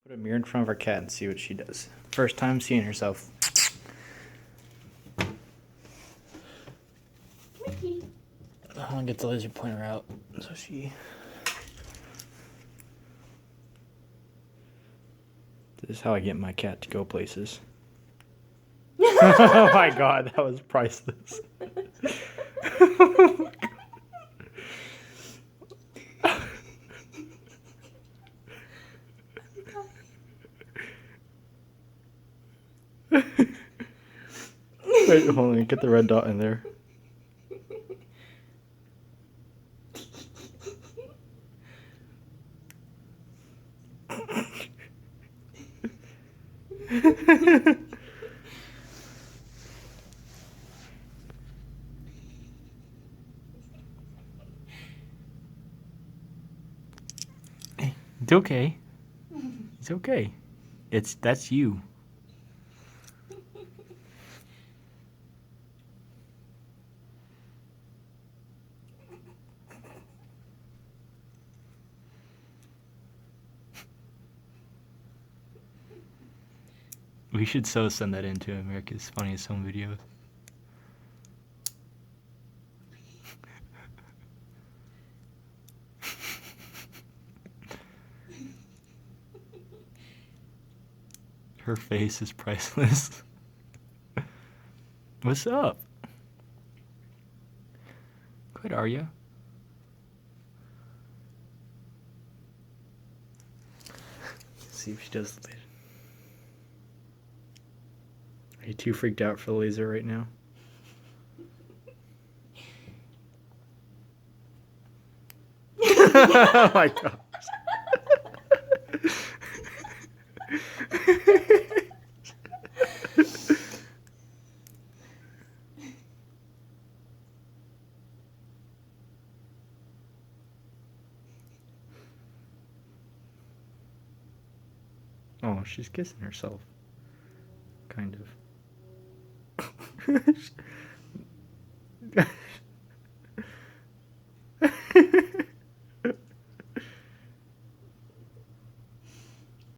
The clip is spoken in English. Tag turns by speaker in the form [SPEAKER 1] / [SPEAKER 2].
[SPEAKER 1] Put a mirror in front of our cat and see what she does. First time seeing herself.
[SPEAKER 2] Mickey.
[SPEAKER 1] I want to get the laser pointer out so she... This is how I get my cat to go places. Oh my god, that was priceless. Wait, hold on, get the red dot in there. It's okay. It's okay. That's you. We should so send that into America's Funniest Home Videos. Her face is priceless. What's up? Good, Arya. See if she does the laser. Are you too freaked out for the laser right now? Oh my god. Oh, she's kissing herself. Kind of.